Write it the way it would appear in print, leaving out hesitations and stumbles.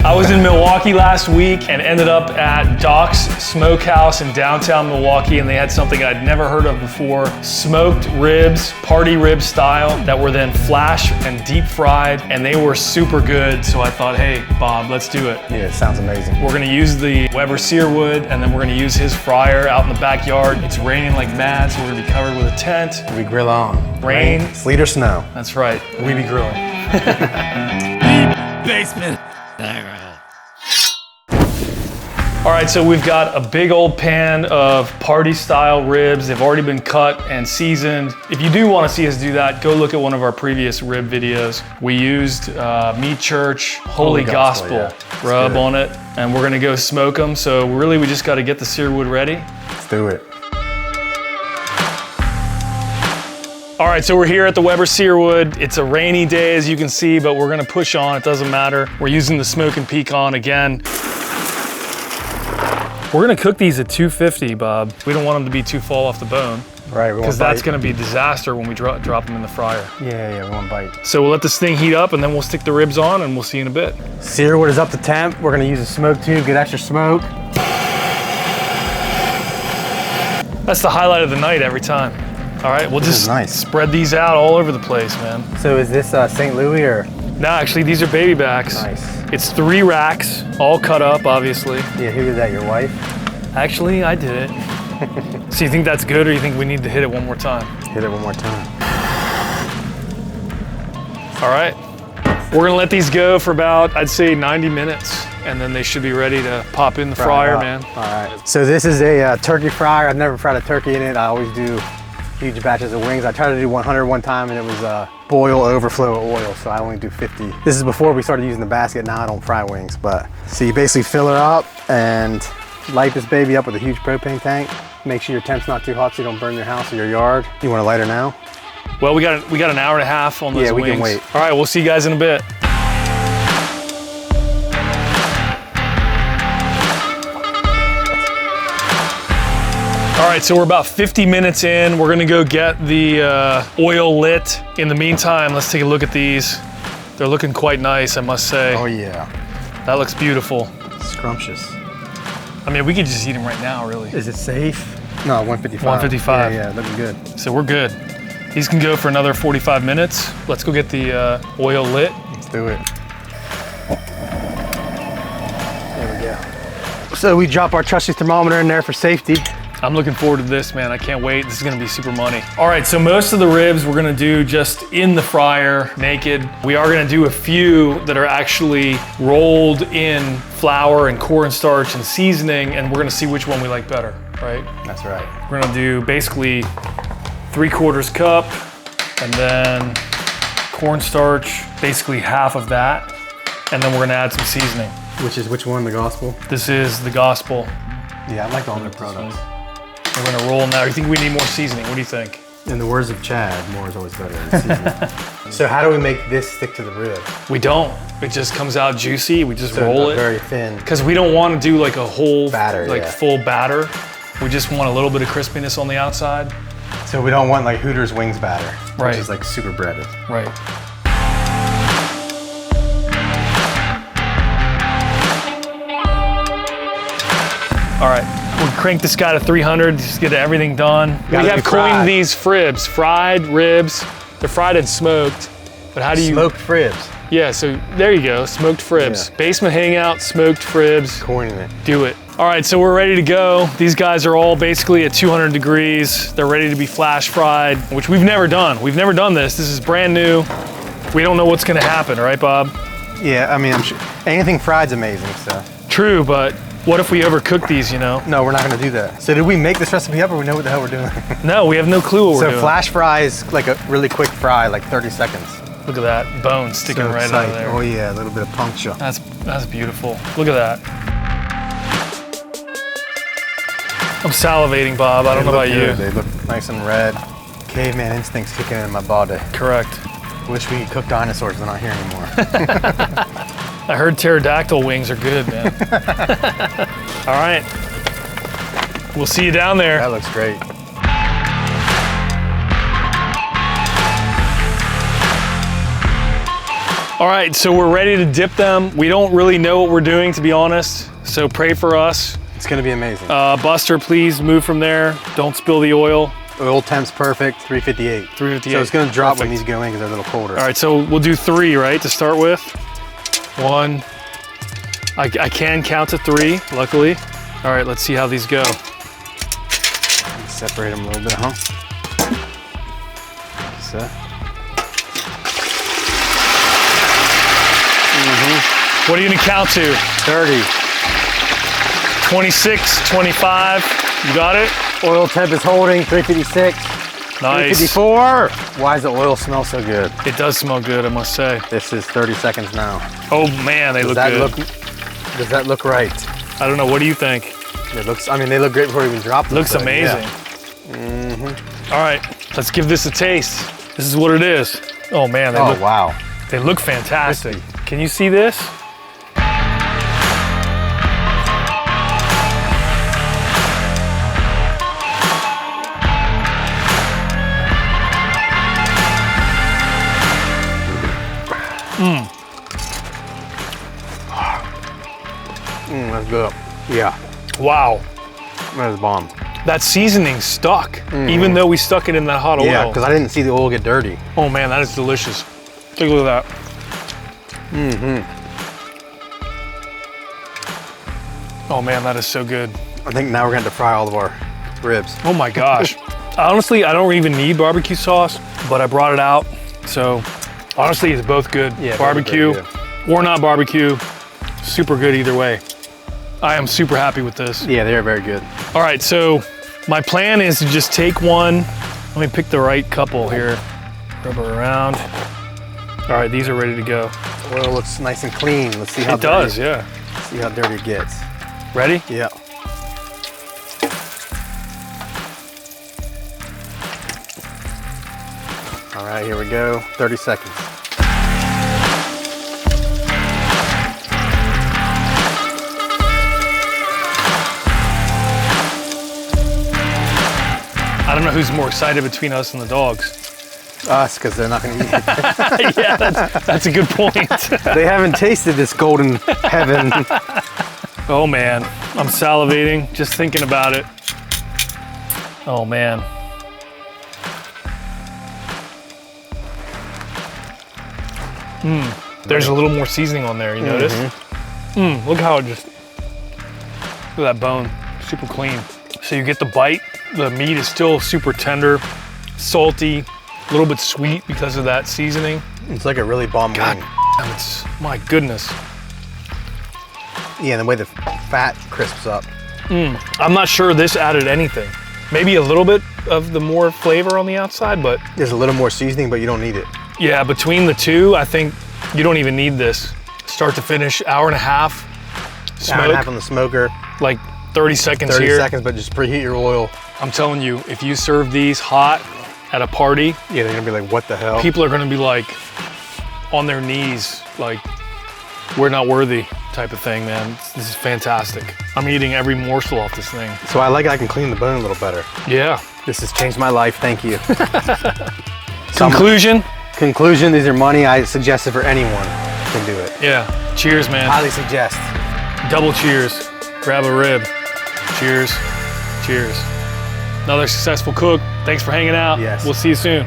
I was in Milwaukee last week and ended up at Doc's Smokehouse in downtown Milwaukee, and they had something I'd never heard of before. Smoked ribs, party rib style, that were then flash and deep fried, and they were super good. So I thought, hey, Bob, let's do it. Yeah, it sounds amazing. We're gonna use the Weber Searwood, and then we're gonna use his fryer out in the backyard. It's raining like mad, so we're gonna be covered with a tent. We grill on. Rain. Sleet or snow. That's right, we be grilling. Basement. All right, so we've got a big old pan of party style ribs. They've already been cut and seasoned. If you do want to see us do that, go look at one of our previous rib videos. We used Meat Church Holy Gospel rub on it, and we're gonna go smoke them. So really, we just got to get the Searwood ready. Let's do it. All right, so we're here at the Weber Searwood. It's a rainy day, as you can see, but we're gonna push on, it doesn't matter. We're using the Smokin Pecan again. We're gonna cook these at 250, Bob. We don't want them to be too fall off the bone. Right, because that's gonna be a disaster when we drop them in the fryer. Yeah, we won't bite. So we'll let this thing heat up and then we'll stick the ribs on and we'll see you in a bit. Searwood is up to temp. We're gonna use a SmokeTube, get extra smoke. That's the highlight of the night every time. All right, we'll just spread these out all over the place, man. So is this St. Louis or? No, actually, these are baby backs. Nice. It's 3 racks, all cut up, obviously. Yeah, who did that, your wife? Actually, I did it. So you think that's good, or you think we need to hit it one more time? Hit it one more time. All right. We're gonna let these go for about, I'd say 90 minutes, and then they should be ready to pop in the fryer, man. All right. So this is a turkey fryer. I've never fried a turkey in it. I always do huge batches of wings. I tried to do 100 one time, and it was boil overflow of oil, so I only do 50. This is before we started using the basket. Now I don't fry wings, but so you basically fill her up and light this baby up with a huge propane tank. Make sure your temp's not too hot so you don't burn your house or your yard. You want to light her now? Well, we got an hour and a half on those wings. Yeah, we can wait. All right, we'll see you guys in a bit. All right, so we're about 50 minutes in. We're gonna go get the oil lit. In the meantime, let's take a look at these. They're looking quite nice, I must say. Oh yeah. That looks beautiful. Scrumptious. I mean, we could just eat them right now, really. Is it safe? No, 155. 155. Yeah, looking good. So we're good. These can go for another 45 minutes. Let's go get the oil lit. Let's do it. There we go. So we drop our trusty thermometer in there for safety. I'm looking forward to this, man. I can't wait. This is gonna be super money. All right, so most of the ribs we're gonna do just in the fryer, naked. We are gonna do a few that are actually rolled in flour and cornstarch and seasoning, and we're gonna see which one we like better, right? That's right. We're gonna do basically 3/4 cup, and then cornstarch, basically half of that, and then we're gonna add some seasoning. Which one, the Gospel? This is the Gospel. Yeah, I like all their products. We're gonna roll now. You think we need more seasoning? What do you think? In the words of Chad, more is always better than seasoning. So how do we make this stick to the rib? We don't. It just comes out juicy. We just roll it. Very thin. Because we don't want to do like a whole batter, full batter. We just want a little bit of crispiness on the outside. So we don't want like Hooters wings batter, right, which is like super breaded. Right. All right. We'll crank this guy to 300, just get everything done. We have coined these fribs, fried ribs. They're fried and smoked, but how do you? Smoked fribs. Yeah, so there you go, smoked fribs. Yeah. Basement hangout, smoked fribs. Coining it. Do it. All right, so we're ready to go. These guys are all basically at 200 degrees. They're ready to be flash fried, which we've never done. We've never done this. This is brand new. We don't know what's gonna happen, right, Bob? Yeah, I mean, I'm sure anything fried's amazing, so. True, but what if we overcook these, you know? No, we're not gonna do that. So did we make this recipe up or we know what the hell we're doing? No, we have no clue what we're doing. So flash fry is like a really quick fry, like 30 seconds. Look at that bone sticking right out of there. Oh yeah, a little bit of puncture. That's beautiful. Look at that. I'm salivating, Bob. I don't know about you. They look nice and red. Caveman instincts kicking in my body. Correct. Wish we could cook dinosaurs, they're not here anymore. I heard pterodactyl wings are good, man. All right. We'll see you down there. That looks great. All right, so we're ready to dip them. We don't really know what we're doing, to be honest, so pray for us. It's gonna be amazing. Buster, please move from there. Don't spill the oil. Oil temp's perfect, 358. 358. So it's gonna drop when Perfect. these go in because they're a little colder. All right, so we'll do 3, right, to start with. 1. I can count to 3, luckily. All right, let's see how these go. Separate them a little bit, huh? So. What are you gonna count to? 30. 26, 25, you got it? Oil temp is holding, 356. Nice. 354. Why does the oil smell so good? It does smell good, I must say. This is 30 seconds now. Oh man, they look good. Does that look right? I don't know, what do you think? It looks, I mean, they look great before we even drop them. Looks amazing. Yeah. All right, let's give this a taste. This is what it is. Oh man, Wow. They look fantastic. Can you see this? That's good. Yeah, Wow, that is bomb. that seasoning stuck, even though we stuck it in that hot oil. Yeah, because I didn't see the oil get dirty. Oh man, that is delicious. Take a look at that. Oh man, that is so good. I think now we're going to fry all of our ribs. Oh my gosh. Honestly, I don't even need barbecue sauce, but I brought it out. So honestly, it's both good. Yeah, barbecue very or not barbecue, super good either way. I am super happy with this. Yeah, they're very good. All right, so my plan is to just take one. Let me pick the right couple here. Rub it around. All right, these are ready to go. Oil looks nice and clean. Let's see how It does, yeah. See how dirty it gets. Ready? Yeah. All right, here we go. 30 seconds. I don't know who's more excited between us and the dogs. Us, because they're not going to eat it. Yeah, that's a good point. They haven't tasted this golden heaven. Oh man, I'm salivating just thinking about it. Oh man. There's a little more seasoning on there, you notice? Look how it just, look at that bone, super clean. So you get the bite, the meat is still super tender, salty, a little bit sweet because of that seasoning. It's like a really bomb God, wing. it's, my goodness. Yeah, and the way the fat crisps up. I'm not sure this added anything. Maybe a little bit of the more flavor on the outside, but There's a little more seasoning, but you don't need it. yeah, between the two, I think you don't even need this. Start to finish, hour and a half, Hour and a half smoke, on the smoker, like 30 seconds 30 here. seconds, but just preheat your oil. I'm telling you, if you serve these hot at a party, Yeah, they're gonna be like, what the hell? people are gonna be like on their knees, like, we're not worthy type of thing, man. This is fantastic. I'm eating every morsel off this thing. So I can clean the bone a little better. Yeah. This has changed my life, thank you. Conclusion? Conclusion, these are money. I suggest it for anyone who can do it. Yeah. Cheers, man. Highly suggest. Double cheers. Grab a rib. Cheers. Cheers. Another successful cook. Thanks for hanging out. Yes. We'll see you soon.